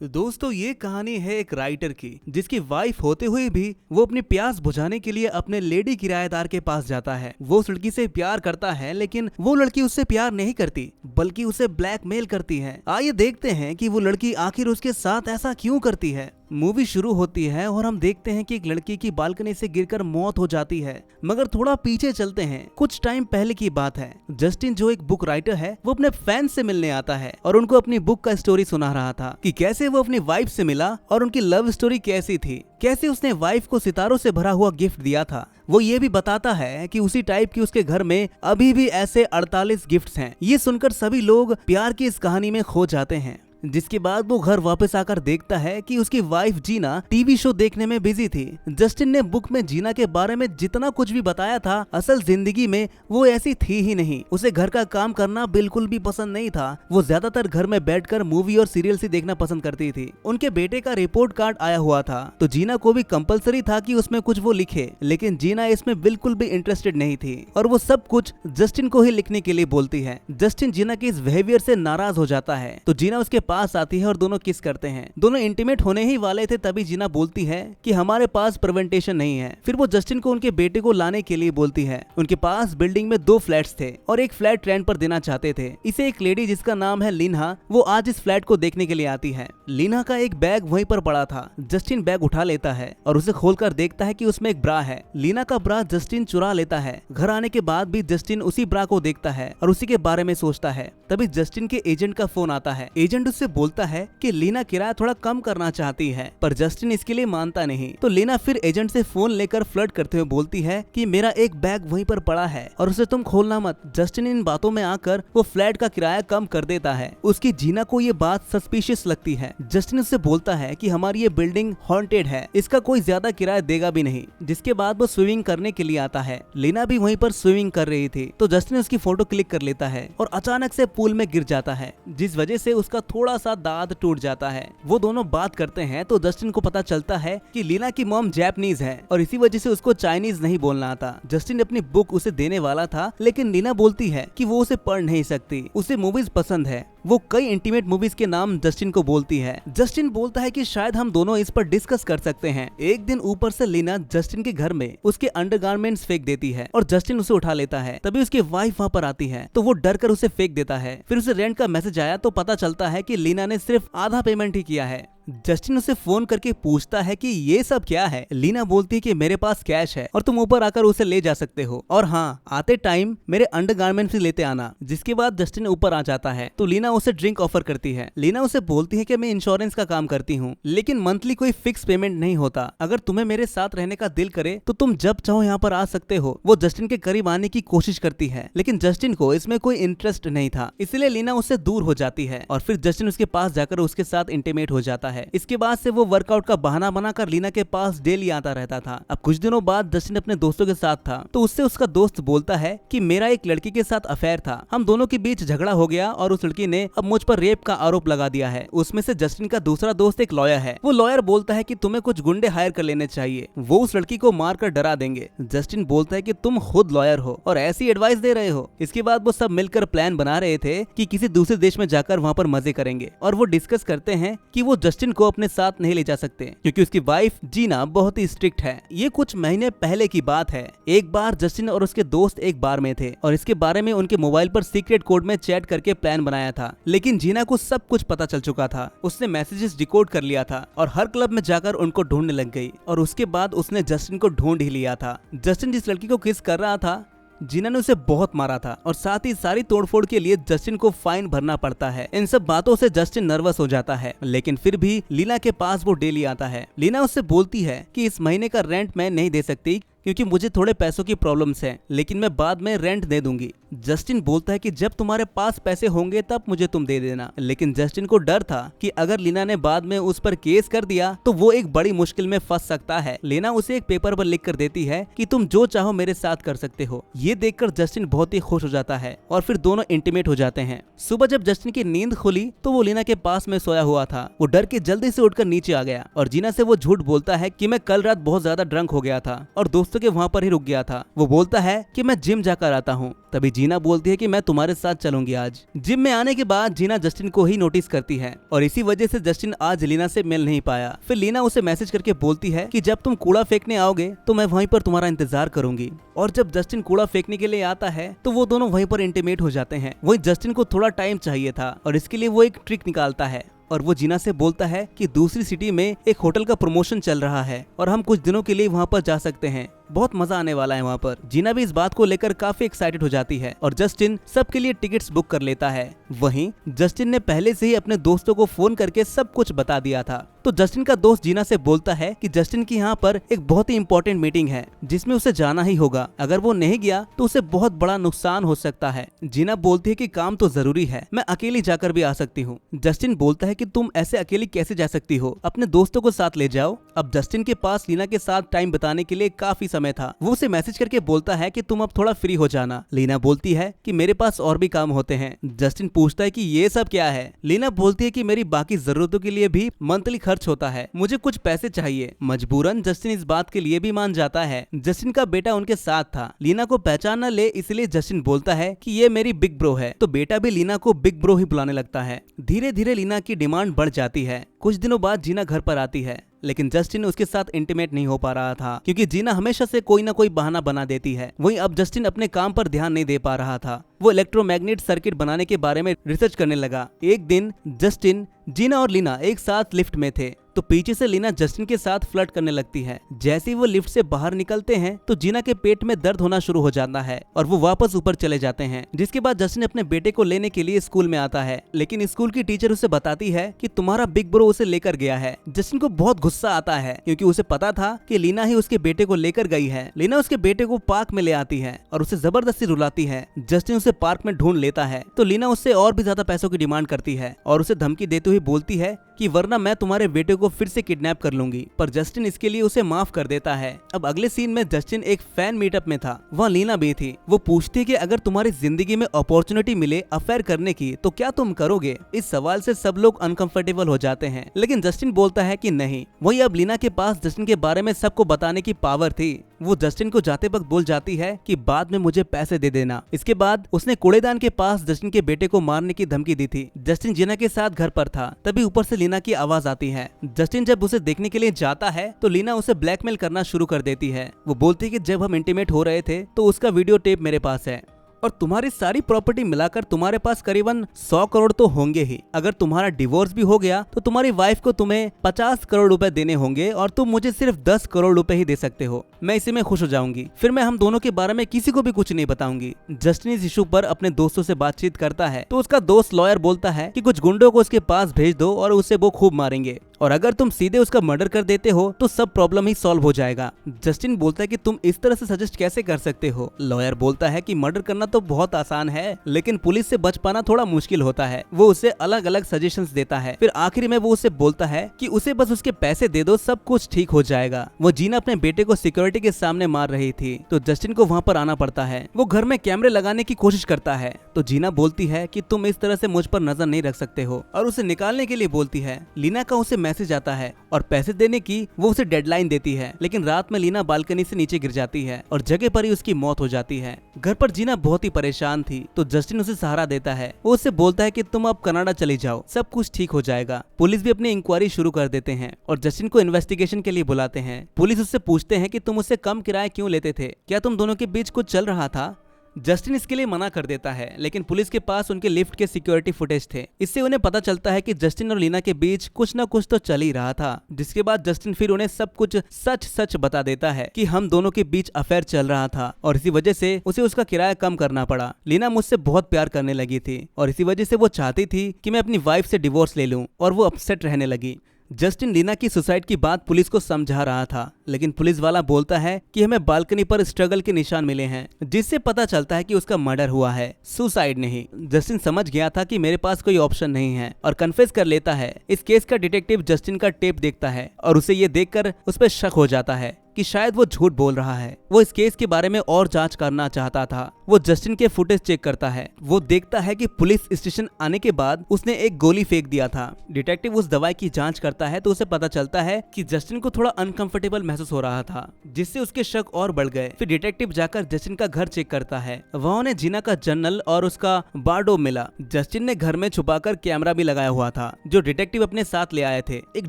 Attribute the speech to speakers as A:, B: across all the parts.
A: दोस्तों ये कहानी है एक राइटर की जिसकी वाइफ होते हुए भी वो अपनी प्यास बुझाने के लिए अपने लेडी किराएदार के पास जाता है। वो उस लड़की से प्यार करता है लेकिन वो लड़की उससे प्यार नहीं करती बल्कि उसे ब्लैकमेल करती है। आइए देखते हैं कि वो लड़की आखिर उसके साथ ऐसा क्यों करती है। मूवी शुरू होती है और हम देखते हैं कि एक लड़की की बालकनी से गिरकर मौत हो जाती है। मगर थोड़ा पीछे चलते हैं, कुछ टाइम पहले की बात है। जस्टिन जो एक बुक राइटर है वो अपने फैंस से मिलने आता है और उनको अपनी बुक का स्टोरी सुना रहा था कि कैसे वो अपनी वाइफ से मिला और उनकी लव स्टोरी कैसी थी, कैसे उसने वाइफ को सितारों से भरा हुआ गिफ्ट दिया था। वो ये भी बताता है कि उसी टाइप की उसके घर में अभी भी ऐसे 48 गिफ्ट्स हैं। ये सुनकर सभी लोग प्यार की इस कहानी में खो जाते हैं। जिसके बाद वो घर वापस आकर देखता है कि उसकी वाइफ जीना टीवी शो देखने में बिजी थी। जस्टिन ने बुक में जीना के बारे में जितना कुछ भी बताया था, असल जिंदगी में वो ऐसी थी ही नहीं। उसे घर का काम करना बिल्कुल भी पसंद नहीं था। वो ज्यादातर घर में बैठकर मूवी और सीरियल ही देखना पसंद करती थी। उनके बेटे का रिपोर्ट कार्ड आया हुआ था तो जीना को भी कंपलसरी था कि उसमें कुछ वो लिखे, लेकिन जीना इसमें बिल्कुल भी इंटरेस्टेड नहीं थी और वो सब कुछ जस्टिन को ही लिखने के लिए बोलती है। जस्टिन जीना के इस बिहेवियर से नाराज हो जाता है तो जीना उसके पास आती है और दोनों किस करते हैं। दोनों इंटीमेट होने ही वाले थे तभी जीना बोलती है कि हमारे पास प्रिवेंटेशन नहीं है। फिर वो जस्टिन को उनके बेटे को लाने के लिए बोलती है। उनके पास बिल्डिंग में 2 फ्लैट्स थे और एक फ्लैट रेंट पर देना चाहते थे। इसे एक लेडी जिसका नाम है लिन्हा, वो आज इस फ्लैट को देखने के लिए आती है। लिन्हा का एक बैग वहीं पर पड़ा था। जस्टिन बैग उठा लेता है और उसे खोलकर देखता है कि उसमें एक ब्रा है। लिन्हा का ब्रा जस्टिन चुरा लेता है। घर आने के बाद भी जस्टिन उसी ब्रा को देखता है और उसी के बारे में सोचता है। तभी जस्टिन के एजेंट का फोन आता है। एजेंट उससे बोलता है कि लीना किराया थोड़ा कम करना चाहती है, पर जस्टिन इसके लिए मानता नहीं। तो लीना फिर एजेंट से फोन लेकर फ्लर्ट करते हुए बोलती है कि मेरा एक बैग वहीं पर पड़ा है और उसे तुम खोलना मत। जस्टिन इन बातों में आकर वो फ्लैट का किराया कम कर देता है। उसकी जीना को ये बात सस्पिशियस लगती है। जस्टिन उससे बोलता है कि हमारी ये बिल्डिंग हॉन्टेड है, इसका कोई ज्यादा किराया देगा भी नहीं। जिसके बाद वो स्विमिंग करने के लिए आता है। लीना भी वहीं पर स्विमिंग कर रही थी तो जस्टिन उसकी फोटो क्लिक कर लेता है और अचानक से पूल में गिर जाता है, जिस वजह से उसका थोड़ा सा दांत टूट जाता है। वो दोनों बात करते हैं तो जस्टिन को पता चलता है कि लीना की मॉम जापानीज है और इसी वजह से उसको चाइनीज नहीं बोलना आता। जस्टिन अपनी बुक उसे देने वाला था लेकिन लीना बोलती है कि वो उसे पढ़ नहीं सकती, उसे मूवीज पसंद है। वो कई इंटीमेट मूवीज के नाम जस्टिन को बोलती है। जस्टिन बोलता है कि शायद हम दोनों इस पर डिस्कस कर सकते हैं। एक दिन ऊपर से लीना जस्टिन के घर में उसके अंडरगारमेंट्स फेंक देती है और जस्टिन उसे उठा लेता है। तभी उसकी वाइफ वहाँ पर आती है तो वो डर कर उसे फेंक देता है। फिर उसे रेंट का मैसेज आया तो पता चलता है कि लीना ने सिर्फ आधा पेमेंट ही किया है। जस्टिन उसे फोन करके पूछता है कि ये सब क्या है। लीना बोलती है कि मेरे पास कैश है और तुम ऊपर आकर उसे ले जा सकते हो, और हाँ, आते टाइम मेरे अंडरगारमेंट्स भी लेते आना। जिसके बाद जस्टिन ऊपर आ जाता है तो लीना उसे ड्रिंक ऑफर करती है। लीना उसे बोलती है कि मैं इंश्योरेंस का काम करती हूँ लेकिन मंथली कोई फिक्स पेमेंट नहीं होता। अगर तुम्हें मेरे साथ रहने का दिल करे तो तुम जब चाहो यहाँ पर आ सकते हो। वो जस्टिन के करीब आने की कोशिश करती है लेकिन जस्टिन को इसमें कोई इंटरेस्ट नहीं था, इसलिए लीना उससे दूर हो जाती है और फिर जस्टिन उसके पास जाकर उसके साथ इंटीमेट हो जाता है। इसके बाद से वो वर्कआउट का बहाना बनाकर लीना के पास डेली आता रहता था। अब कुछ दिनों बाद जस्टिन अपने दोस्तों के साथ था तो उससे उसका दोस्त बोलता है कि मेरा एक लड़की के साथ अफेयर था, हम दोनों के बीच झगड़ा हो गया और उस लड़की ने अब मुझ पर रेप का आरोप लगा दिया है। उसमें से जस्टिन का दूसरा दोस्त एक लॉयर है। वो लॉयर बोलता है कि तुम्हें कुछ गुंडे हायर कर लेने चाहिए, वो उस लड़की को मारकर डरा देंगे। जस्टिन बोलता है कि तुम खुद लॉयर हो और ऐसी एडवाइस दे रहे हो। इसके बाद वो सब मिलकर प्लान बना रहे थे कि किसी दूसरे देश में जाकर वहाँ पर मजे करेंगे और वो डिस्कस करते हैं कि वो जस्टिन को अपने साथ नहीं ले जा सकते क्योंकि उसकी वाइफ जीना बहुत ही स्ट्रिक्ट है। ये कुछ महीने पहले की बात है। एक बार जस्टिन और उसके दोस्त एक बार में थे और इसके बारे में उनके मोबाइल पर सीक्रेट कोड में चैट करके प्लान बनाया था, लेकिन जीना को सब कुछ पता चल चुका था। उसने मैसेजेस डिकोड कर लिया था और हर क्लब में जाकर उनको ढूंढने लग गई और उसके बाद उसने जस्टिन को ढूंढ ही लिया था। जस्टिन जिस लड़की को किस कर रहा था, जीना ने उसे बहुत मारा था और साथ ही सारी तोड़फोड़ के लिए जस्टिन को फाइन भरना पड़ता है। इन सब बातों से जस्टिन नर्वस हो जाता है लेकिन फिर भी लीना के पास वो डेली आता है। लीना उससे बोलती है कि इस महीने का रेंट मैं नहीं दे सकती क्योंकि मुझे थोड़े पैसों की प्रॉब्लम्स हैं, लेकिन मैं बाद में रेंट दे दूंगी। जस्टिन बोलता है कि जब तुम्हारे पास पैसे होंगे तब मुझे तुम दे देना, लेकिन जस्टिन को डर था कि अगर लीना ने बाद में उस पर केस कर दिया तो वो एक बड़ी मुश्किल में फंस सकता है। लीना उसे एक पेपर पर लिख कर देती है कि तुम जो चाहो मेरे साथ कर सकते हो। ये देखकर जस्टिन बहुत ही खुश हो जाता है और फिर दोनों इंटीमेट हो जाते हैं। सुबह जब जस्टिन की नींद खुली तो वो लीना के पास में सोया हुआ था। वो डर के जल्दी से उठकर नीचे आ गया और जीना से वो झूठ बोलता है कि मैं कल रात बहुत ज्यादा ड्रंक हो गया था और दोस्तों दोस्तों के वहाँ पर ही रुक गया था। वो बोलता है कि मैं जिम जाकर आता हूँ। तभी जीना बोलती है कि मैं तुम्हारे साथ चलूंगी आज। जिम में आने के बाद जीना जस्टिन को ही नोटिस करती है और इसी वजह से जस्टिन आज लीना से मिल नहीं पाया। फिर लीना उसे मैसेज करके बोलती है कि जब तुम कूड़ा फेंकने आओगे तो मैं वहीं पर तुम्हारा इंतजार करूंगी। और जब जस्टिन कूड़ा फेंकने के लिए आता है तो वो दोनों वहीं पर इंटीमेट हो जाते हैं। वही जस्टिन को थोड़ा टाइम चाहिए था और इसके लिए वो एक ट्रिक निकालता है और वो जीना से बोलता है कि दूसरी सिटी में एक होटल का प्रमोशन चल रहा है और हम कुछ दिनों के लिए वहाँ पर जा सकते हैं, बहुत मजा आने वाला है वहाँ पर। जीना भी इस बात को लेकर काफी एक्साइटेड हो जाती है और जस्टिन सबके लिए टिकट्स बुक कर लेता है। वहीं जस्टिन ने पहले से ही अपने दोस्तों को फोन करके सब कुछ बता दिया था। तो जस्टिन का दोस्त जीना से बोलता है कि जस्टिन की यहाँ पर एक बहुत ही इंपॉर्टेंट मीटिंग है जिसमें उसे जाना ही होगा। अगर वो नहीं गया तो उसे बहुत बड़ा नुकसान हो सकता है। जीना बोलती है कि काम तो जरूरी है, मैं अकेली जाकर भी आ सकती हूँ। जस्टिन बोलता है कि तुम ऐसे अकेली कैसे जा सकती हो, अपने दोस्तों को साथ ले जाओ। अब जस्टिन के पास लीना के साथ टाइम बिताने के लिए काफी समय था। वो उसे मैसेज करके बोलता है कि तुम अब थोड़ा फ्री हो जाना। लीना बोलती है कि मेरे पास और भी काम होते हैं। जस्टिन पूछता है कि ये सब क्या है। लीना बोलती है कि मेरी बाकी जरूरतों के लिए भी मंथली खर्च होता है, मुझे कुछ पैसे चाहिए। मजबूरन जस्टिन इस बात के लिए भी मान जाता है। जस्टिन का बेटा उनके साथ था। लीना को पहचान न ले इसलिए जस्टिन बोलता है कि ये मेरी बिग ब्रो है। तो बेटा भी लीना को बिग ब्रो ही बुलाने लगता है। धीरे धीरे लीना की डिमांड बढ़ जाती है। कुछ दिनों बाद जीना घर पर आती है लेकिन जस्टिन उसके साथ इंटीमेट नहीं हो पा रहा था क्योंकि जीना हमेशा से कोई ना कोई बहाना बना देती है। वहीं अब जस्टिन अपने काम पर ध्यान नहीं दे पा रहा था। वो इलेक्ट्रोमैग्नेट सर्किट बनाने के बारे में रिसर्च करने लगा। एक दिन जस्टिन, जीना और लीना एक साथ लिफ्ट में थे तो पीछे से लीना जस्टिन के साथ फ्लर्ट करने लगती है। जैसे ही वो लिफ्ट से बाहर निकलते हैं तो जीना के पेट में दर्द होना शुरू हो जाता है और वो वापस ऊपर चले जाते हैं। जिसके बाद जस्टिन अपने बेटे को लेने के लिए स्कूल में आता है लेकिन स्कूल की टीचर उसे बताती है कि तुम्हारा बिग ब्रो उसे लेकर गया है। जस्टिन को बहुत गुस्सा आता है क्योंकि उसे पता था कि लीना ही उसके बेटे को लेकर गई है। लीना उसके बेटे को पार्क में ले आती है और उसे जबरदस्ती रुलाती है। जस्टिन उसे पार्क में ढूंढ लेता है तो लीना उससे और भी ज्यादा पैसों की डिमांड करती है और उसे धमकी देते हुए बोलती है कि वरना मैं तुम्हारे बेटे को फिर से किडनैप कर लूंगी। पर जस्टिन इसके लिए उसे माफ कर देता है। अब अगले सीन में जस्टिन एक फैन मीटअप में था, वहाँ लीना भी थी। वो पूछती है कि अगर तुम्हारी जिंदगी में अपॉर्चुनिटी मिले अफेयर करने की तो क्या तुम करोगे। इस सवाल से सब लोग अनकंफर्टेबल हो जाते हैं लेकिन जस्टिन बोलता है कि नहीं। वही अब लीना के पास जस्टिन के बारे में सबको बताने की पावर थी। वो जस्टिन को जाते वक्त बोल जाती है कि बाद में मुझे पैसे दे देना। इसके बाद उसने कूड़ेदान के पास जस्टिन के बेटे को मारने की धमकी दी थी। जस्टिन जीना के साथ घर पर था तभी ऊपर से लीना की आवाज आती है। जस्टिन जब उसे देखने के लिए जाता है तो लीना उसे ब्लैकमेल करना शुरू कर देती है। वो बोलती है कि जब हम इंटीमेट हो रहे थे तो उसका वीडियो टेप मेरे पास है और तुम्हारी सारी प्रॉपर्टी मिलाकर तुम्हारे पास करीबन 100 करोड़ तो होंगे ही। अगर तुम्हारा डिवोर्स भी हो गया तो तुम्हारी वाइफ को तुम्हें 50 करोड़ रुपए देने होंगे और तुम मुझे सिर्फ 10 करोड़ रुपए ही दे सकते हो। मैं इसी में खुश हो जाऊंगी, फिर मैं हम दोनों के बारे में किसी को भी कुछ नहीं बताऊंगी। जस्टिन इस इशू पर अपने दोस्तों से बातचीत करता है तो उसका दोस्त लॉयर बोलता है कि कुछ गुंडों को उसके पास भेज दो और उसे वो खूब मारेंगे और अगर तुम सीधे उसका मर्डर कर देते हो तो सब प्रॉब्लम ही सॉल्व हो जाएगा। जस्टिन बोलता है कि तुम इस तरह से सजेस्ट कैसे कर सकते हो। लॉयर बोलता है कि मर्डर करना तो बहुत आसान है लेकिन पुलिस से बच पाना थोड़ा मुश्किल होता है। वो उसे अलग अलग सजेशंस देता है। फिर आखिरी में वो उसे बोलता है कि उसे बस उसके पैसे दे दो, सब कुछ ठीक हो जाएगा। वो जीना अपने बेटे को सिक्योरिटी के सामने मार रही थी तो जस्टिन को वहाँ पर आना पड़ता है। वो घर में कैमरे लगाने की कोशिश करता है तो जीना बोलती है कि तुम इस तरह से मुझ पर नजर नहीं रख सकते हो और उसे निकालने के लिए बोलती है। लीना का उसे मैसेज आता है और पैसे देने की वो उसे डेडलाइन देती है लेकिन रात में लीना बालकनी से नीचे गिर जाती है और जगह पर ही उसकी मौत हो जाती है। घर पर जीना बहुत ही परेशान थी तो जस्टिन उसे सहारा देता है। वो उससे बोलता है कि तुम अब कनाडा चली जाओ, सब कुछ ठीक हो जाएगा। पुलिस भी अपनी इंक्वायरी शुरू कर देते हैं और जस्टिन को इन्वेस्टिगेशन के लिए बुलाते हैं। पुलिस उससे पूछते हैं कि तुम उससे कम किराया क्यों लेते थे, क्या तुम दोनों के बीच कुछ चल रहा था। जस्टिन इसके लिए मना कर देता है लेकिन पुलिस के पास उनके लिफ्ट के सिक्योरिटी फुटेज थे। इससे उन्हें पता चलता है कि जस्टिन और लीना के बीच कुछ न कुछ तो चल ही रहा था। जिसके बाद जस्टिन फिर उन्हें सब कुछ सच सच बता देता है कि हम दोनों के बीच अफेयर चल रहा था और इसी वजह से उसे उसका किराया कम करना पड़ा। लीना मुझसे बहुत प्यार करने लगी थी और इसी वजह से वो चाहती थी कि मैं अपनी वाइफ से डिवोर्स ले लूं और वो अपसेट रहने लगी। जस्टिन लीना की सुसाइड की बात पुलिस को समझा रहा था लेकिन पुलिस वाला बोलता है कि हमें बालकनी पर स्ट्रगल के निशान मिले हैं जिससे पता चलता है कि उसका मर्डर हुआ है, सुसाइड नहीं। जस्टिन समझ गया था कि मेरे पास कोई ऑप्शन नहीं है और कन्फेस कर लेता है। इस केस का डिटेक्टिव जस्टिन का टेप देखता है और उसे ये देखकर उस पर शक हो जाता है कि शायद वो झूठ बोल रहा है। वो इस केस के बारे में और जांच करना चाहता था। वो जस्टिन के फुटेज चेक करता है। वो देखता है कि पुलिस स्टेशन आने के बाद उसने एक गोली फेंक दिया था। डिटेक्टिव उस दवाई की जांच करता है तो उसे पता चलता है कि जस्टिन को थोड़ा अनकंफर्टेबल महसूस हो रहा था, जिससे उसके शक और बढ़ गए। फिर डिटेक्टिव जाकर जस्टिन का घर चेक करता है। वहाँ उन्हें जीना का जर्नल और उसका बारडोर मिला। जस्टिन ने घर में छुपाकर कैमरा भी लगाया हुआ था, जो डिटेक्टिव अपने साथ ले आए थे। एक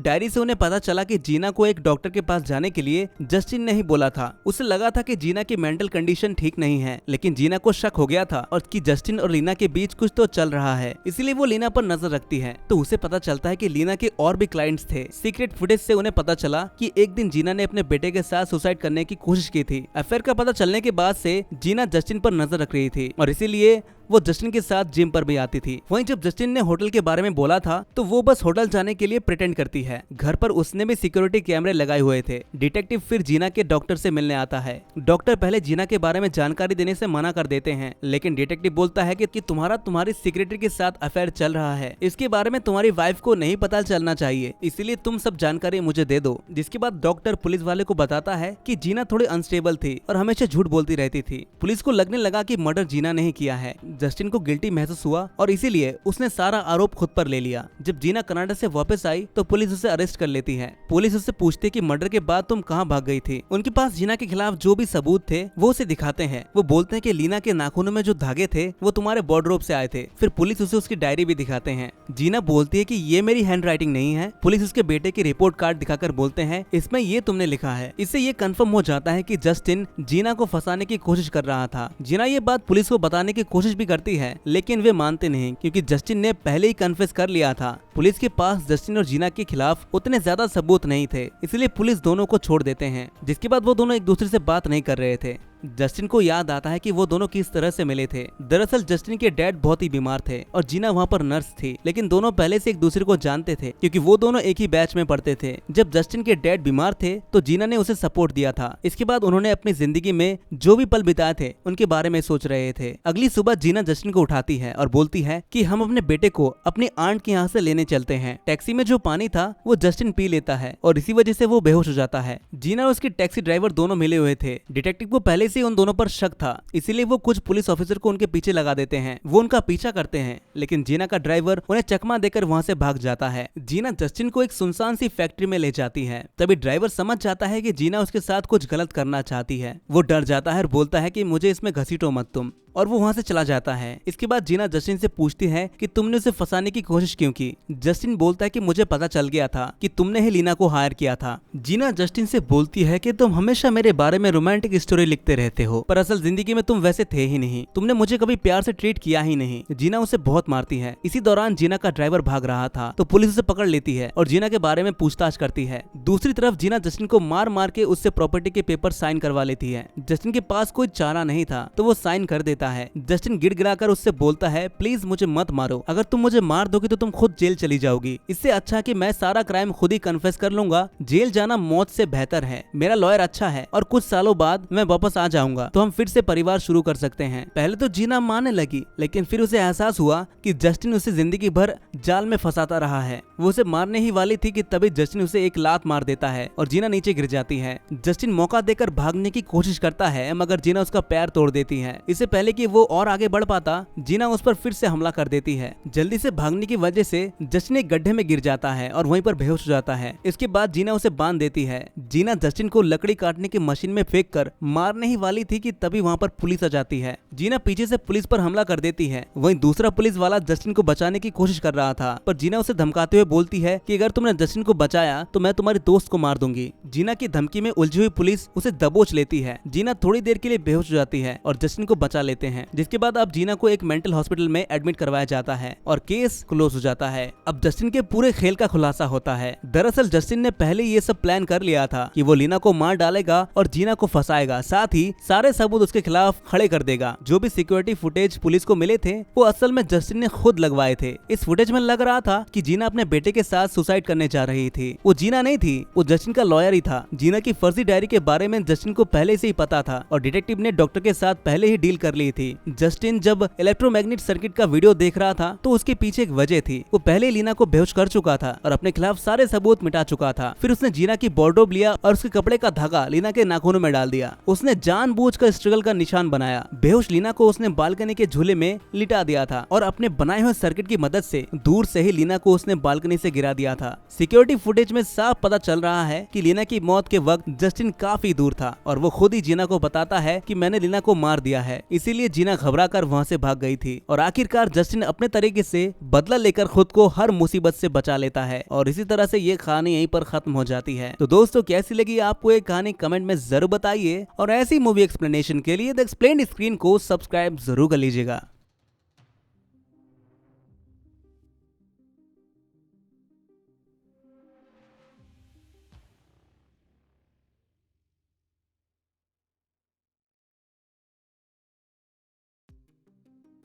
A: डायरी से उन्हें पता चला कि जीना को एक डॉक्टर के पास जाने के लिए जस्टिन ने ही बोला था। उसे लगा था कि जीना की मेंटल कंडीशन ठीक नहीं है, लेकिन जीना को शक हो गया था और कि जस्टिन और लीना के बीच कुछ तो चल रहा है, इसलिए वो लीना पर नजर रखती है। तो उसे पता चलता है कि लीना के और भी क्लाइंट्स थे। सीक्रेट फुटेज से उन्हें पता चला कि एक दिन जीना ने अपने बेटे के साथ सुसाइड करने की कोशिश की थी। अफेयर का पता चलने के बाद से जीना जस्टिन पर नजर रख रही थी और इसीलिए वो जस्टिन के साथ जिम पर भी आती थी। वहीं जब जस्टिन ने होटल के बारे में बोला था तो वो बस होटल जाने के लिए प्रिटेंड करती है। घर पर उसने भी सिक्योरिटी कैमरे लगाए हुए थे। डिटेक्टिव फिर जीना के डॉक्टर से मिलने आता है। डॉक्टर पहले जीना के बारे में जानकारी देने से मना कर देते हैं, लेकिन डिटेक्टिव बोलता है कि तुम्हारी सेक्रेटरी के साथ अफेयर चल रहा है, इसके बारे में तुम्हारी वाइफ को नहीं पता चलना चाहिए, इसीलिए तुम सब जानकारी मुझे दे दो। जिसके बाद डॉक्टर पुलिस वाले को बताता है कि जीना थोड़ी अनस्टेबल थी और हमेशा झूठ बोलती रहती थी। पुलिस को लगने लगा कि मर्डर जीना ने ही किया है। जस्टिन को गिल्टी महसूस हुआ और इसीलिए उसने सारा आरोप खुद पर ले लिया। जब जीना कनाडा से वापस आई तो पुलिस उसे अरेस्ट कर लेती है। पुलिस उससे पूछती है कि मर्डर के बाद तुम कहां भाग गई थी। उनके पास जीना के खिलाफ जो भी सबूत थे वो उसे दिखाते हैं। वो बोलते हैं कि लीना के नाखूनों में जो धागे थे वो तुम्हारे वार्डरोब से आए थे। फिर पुलिस उसे उसकी डायरी भी दिखाते हैं। जीना बोलती है कि ये मेरी हैंड राइटिंग नहीं है। पुलिस उसके बेटे की रिपोर्ट कार्ड दिखाकर बोलते हैं इसमें ये तुमने लिखा है। इससे ये कंफर्म हो जाता है कि जस्टिन जीना को फंसाने की कोशिश कर रहा था। जीना ये बात पुलिस को बताने की कोशिश भी करती है, लेकिन वे मानते नहीं क्योंकि जस्टिन ने पहले ही कन्फेस कर लिया था। पुलिस के पास जस्टिन और जीना के खिलाफ उतने ज्यादा सबूत नहीं थे, इसलिए पुलिस दोनों को छोड़ देते हैं। जिसके बाद वो दोनों एक दूसरे से बात नहीं कर रहे थे। जस्टिन को याद आता है कि वो दोनों किस तरह से मिले थे। दरअसल जस्टिन के डैड बहुत ही बीमार थे और जीना वहाँ पर नर्स थी, लेकिन दोनों पहले से एक दूसरे को जानते थे क्योंकि वो दोनों एक ही बैच में पढ़ते थे। जब जस्टिन के डैड बीमार थे तो जीना ने उसे सपोर्ट दिया था। इसके बाद उन्होंने अपनी जिंदगी में जो भी पल बिताए थे उनके बारे में सोच रहे थे। अगली सुबह जीना जस्टिन को उठाती है और बोलती है कि हम अपने बेटे को अपनी आंट के यहाँ से लेने चलते हैं। टैक्सी में जो पानी था वो जस्टिन पी लेता है और इसी वजह से वो बेहोश हो जाता है। जीना और उसके टैक्सी ड्राइवर दोनों मिले हुए थे। डिटेक्टिव को पहले से उन दोनों पर शक था, इसीलिए वो कुछ पुलिस ऑफिसर को उनके पीछे लगा देते हैं। वो उनका पीछा करते हैं, लेकिन जीना का ड्राइवर उन्हें चकमा देकर वहां से भाग जाता है। जीना जस्टिन को एक सुनसान सी फैक्ट्री में ले जाती है। तभी ड्राइवर समझ जाता है कि जीना उसके साथ कुछ गलत करना चाहती है। वो डर जाता है और बोलता है कि मुझे इसमें घसीटो मत तुम, और वो वहां से चला जाता है। इसके बाद जीना जस्टिन से पूछती है कि तुमने उसे फंसाने की कोशिश क्यों की। जस्टिन बोलता है कि मुझे पता चल गया था कि तुमने ही लीना को हायर किया था। जीना जस्टिन से बोलती है कि तुम हमेशा मेरे बारे में रोमांटिक स्टोरी लिखते रहते हो, पर असल जिंदगी में तुम वैसे थे ही नहीं। तुमने मुझे कभी प्यार से ट्रीट किया ही नहीं। जीना उसे बहुत मारती है। इसी दौरान जीना का ड्राइवर भाग रहा था तो पुलिस उसे पकड़ लेती है और जीना के बारे में पूछताछ करती है। दूसरी तरफ जीना जस्टिन को मार मार के उससे प्रॉपर्टी के पेपर साइन करवा लेती है। जस्टिन के पास कोई चारा नहीं था तो वो साइन कर देता है। जस्टिन गिड़गिड़ाकर उससे बोलता है प्लीज मुझे मत मारो, अगर तुम मुझे मार दोगे तो तुम खुद जेल चली जाओगी। इससे अच्छा कि मैं सारा क्राइम खुद ही कन्फेस कर लूंगा। जेल जाना मौत से बेहतर है। मेरा लॉयर अच्छा है और कुछ सालों बाद मैं वापस आ जाऊंगा तो हम फिर से परिवार शुरू कर सकते हैं। पहले तो जीना मानने लगी, लेकिन फिर उसे एहसास हुआ कि जस्टिन उसे जिंदगी भर जाल में फंसाता रहा है। वो उसे मारने ही वाली थी कि तभी जस्टिन उसे एक लात मार देता है और जीना नीचे गिर जाती है। जस्टिन मौका देकर भागने की कोशिश करता है, मगर जीना उसका पैर तोड़ देती है। इससे पहले कि वो और आगे बढ़ पाता, जीना उस पर फिर से हमला कर देती है। जल्दी से भागने की वजह से जस्टिन एक गड्ढे में गिर जाता है और वहीं पर बेहोश हो जाता है। इसके बाद जीना उसे बांध देती है। जीना जस्टिन को लकड़ी काटने की मशीन में फेंक कर मारने ही वाली थी कि तभी वहाँ पर पुलिस आ जाती है। जीना पीछे से पुलिस पर हमला कर देती है। वहीं दूसरा पुलिस वाला जस्टिन को बचाने की कोशिश कर रहा था, पर जीना उसे धमकाते हुए बोलती है कि अगर तुमने जस्टिन को बचाया तो मैं तुम्हारे दोस्त को मार दूंगी। जीना की धमकी में उलझी हुई पुलिस उसे दबोच लेती है। जीना थोड़ी देर के लिए बेहोश हो जाती है और जस्टिन को बचा लेते हैं। जिसके बाद अब जीना को एक मेंटल हॉस्पिटल में एडमिट करवाया जाता है और केस क्लोज हो जाता है। अब जस्टिन के पूरे खेल का खुलासा होता है। दरअसल जस्टिन ने पहले ये सब प्लान कर लिया था कि वो लीना को मार डालेगा और जीना को फंसाएगा, साथ ही ही सारे सबूत उसके खिलाफ खड़े कर देगा। जो भी सिक्योरिटी फुटेज पुलिस को मिले थे वो असल में जस्टिन ने खुद लगवाए थे। इस फुटेज में लग रहा था कि जीना अपने बेटे के साथ सुसाइड करने जा रही थी। वो जीना नहीं थी, वो जस्टिन का लॉयर ही था। जीना की फर्जी डायरी के बारे में जस्टिन को पहले से ही पता था और डिटेक्टिव ने डॉक्टर के साथ पहले ही डील कर ली थी। जस्टिन जब इलेक्ट्रोमैग्नेटिक सर्किट का वीडियो देख रहा था तो उसके पीछे एक वजह थी। वो पहले लीना को बेहोश कर चुका था और अपने खिलाफ सारे सबूत मिटा चुका था। फिर उसने जीना की वार्डरोब लिया और उसके कपड़े का धागा लीना के नाखूनों में डाल दिया। उसने जानबूझकर स्ट्रगल का निशान बनाया। बेहोश लीना को उसने बालकनी के झूले में लिटा दिया था और अपने बनाए हुए सर्किट की मदद से दूर से ही लीना को उसने बालकनी से गिरा दिया था। सिक्योरिटी फुटेज में साफ पता चल रहा है कि लीना की मौत के वक्त जस्टिन काफी दूर था और वो खुद ही जीना को बताता है कि मैंने लीना को मार दिया है। इसीलिए जीना घबराकर वहां से भाग गई थी और आखिरकार जस्टिन अपने तरीके से बदला लेकर खुद को हर मुसीबत से बचा लेता है और इसी तरह से ये कहानी यहीं पर खत्म हो जाती है। तो दोस्तों कैसी लगी आपको ये कहानी कमेंट में जरूर बताइए और ऐसी मूवी एक्सप्लेनेशन के लिए द एक्सप्लेन्ड स्क्रीन को सब्सक्राइब जरूर कर लीजिएगा।